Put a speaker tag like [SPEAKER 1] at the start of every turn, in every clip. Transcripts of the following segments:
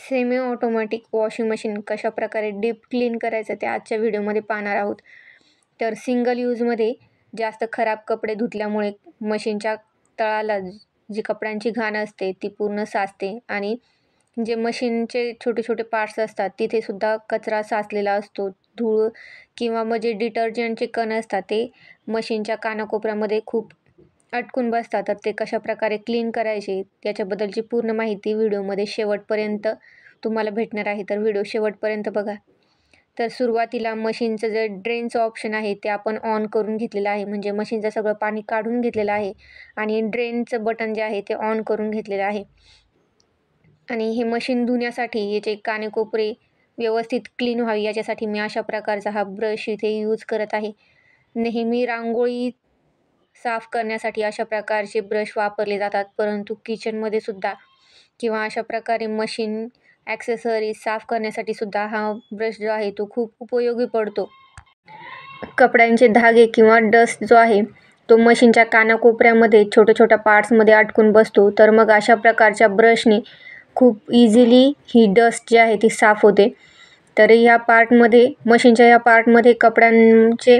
[SPEAKER 1] Semi automatic washing machine कशाप्रकारे deep clean करायचं ते आजच्या व्हिडिओमध्ये पाहणार आहोत. तर सिंगल यूजमध्ये जास्त खराब कपडे धुतल्यामुळे मशीनच्या तळाला जी कपड्यांची घाण असते ती पूर्ण साचते आणि जे मशीनचे छोटे छोटे पार्ट्स असतात तिथे सुद्धा कचरा साचलेला असतो. धूळ किंवा मग जे डिटर्जंटचे कण असतात ते मशीनच्या कानाकोपऱ्यामध्ये खूप अटकून बसतात. तर ते कशाप्रकारे क्लीन करायचे याच्याबद्दलची पूर्ण माहिती व्हिडिओमध्ये शेवटपर्यंत तुम्हाला भेटणार आहे. तर व्हिडिओ शेवटपर्यंत बघा. तर सुरुवातीला मशीनचं जे ड्रेनचं ऑप्शन आहे ते आपण ऑन करून घेतलेलं आहे, म्हणजे मशीनचं सगळं पाणी काढून घेतलेलं आहे आणि ड्रेनचं बटन जे आहे ते ऑन करून घेतलेलं आहे. आणि हे मशीन धुण्यासाठी याचे कानेकोपरे व्यवस्थित क्लीन व्हावी याच्यासाठी मी अशा प्रकारचा हा ब्रश इथे यूज करत आहे. नेहमी रांगोळी साफ करण्यासाठी अशा प्रकारचे ब्रश वापरले जातात, परंतु किचनमध्ये सुद्धा किंवा अशा प्रकारे मशीन ॲक्सेसरीज साफ करण्यासाठी सुद्धा हा ब्रश जो आहे तो खूप उपयोगी पडतो. कपड्यांचे धागे किंवा डस्ट जो आहे तो मशीनच्या कानाकोपऱ्यामध्ये छोट्या छोट्या पार्ट्समध्ये अटकून बसतो. तर मग अशा प्रकारच्या ब्रशने खूप इझिली ही डस्ट जी आहे ती साफ होते. तर ह्या पार्टमध्ये मशीनच्या ह्या पार्टमध्ये कपड्यांचे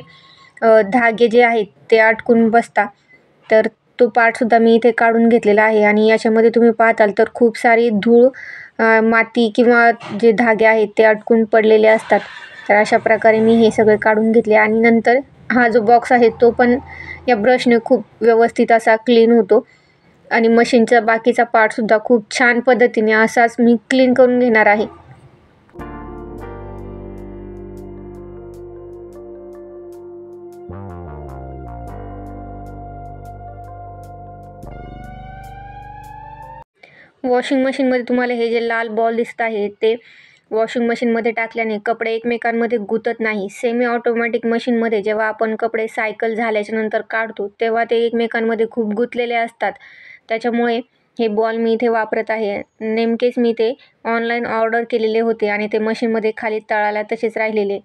[SPEAKER 1] धागे जे आहेत ते अटकून बसतात. तर तो पार्टसुद्धा मी इथे काढून घेतलेला आहे आणि याच्यामध्ये तुम्ही पाहताल तर खूप सारी धूळ, माती किंवा जे धागे आहेत ते अटकून पडलेले असतात. तर अशा प्रकारे मी हे सगळे काढून घेतले आणि नंतर हा जो बॉक्स आहे तो पण या ब्रशने खूप व्यवस्थित असा क्लीन होतो आणि मशीनचा बाकीचा पार्टसुद्धा खूप छान पद्धतीने असाच मी क्लीन करून घेणार आहे. वॉशिंग मशीनमध्ये तुम्हाला हे जे लाल बॉल दिसत आहे ते वॉशिंग मशीनमध्ये टाकल्याने कपडे एकमेकांमध्ये गुंतत नाही. सेमी ऑटोमॅटिक मशीनमध्ये जेव्हा आपण कपडे सायकल झाल्याच्या नंतर काढतो तेव्हा ते एकमेकांमध्ये खूप गुंतलेले असतात. त्याच्यामुळे हे बॉल मी इथे वापरत आहे. नेमकेच मी ते ऑनलाईन ऑर्डर केलेले होते आणि ते मशीनमध्ये खाली तळाला तसेच राहिलेले.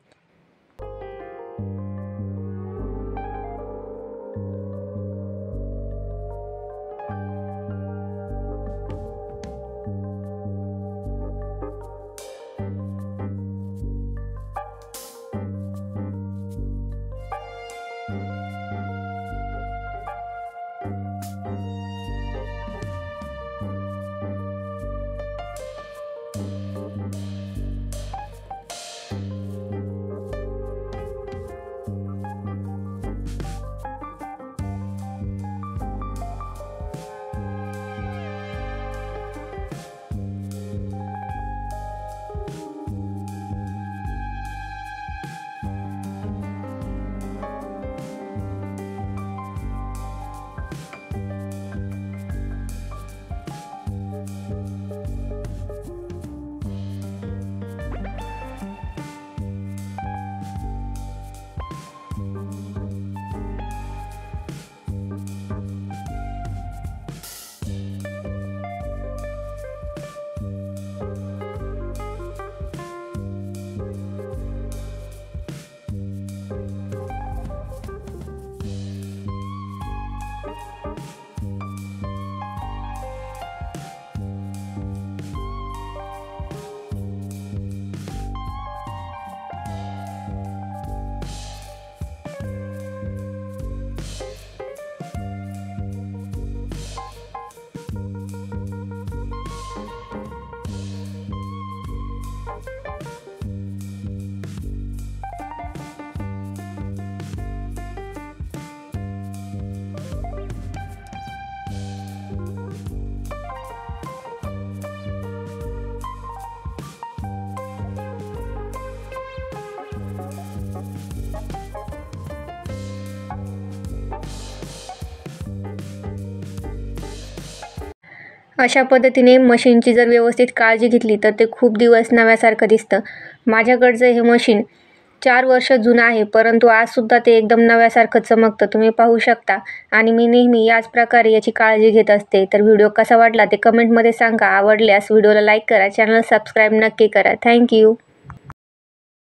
[SPEAKER 1] अशा पद्धतीने मशीनची जर व्यवस्थित काळजी घेतली तर ते खूप दिवस नव्यासारखं दिसतं. माझ्याकडचं हे मशीन 4 वर्ष जुनं आहे, परंतु आजसुद्धा ते एकदम नव्यासारखं चमकतं, तुम्ही पाहू शकता. आणि मी नेहमी याच प्रकारे याची काळजी घेत असते. तर व्हिडिओ कसा वाटला ते कमेंटमध्ये सांगा. आवडल्यास व्हिडिओला लाईक करा, चॅनल सबस्क्राईब नक्की करा. थँक्यू.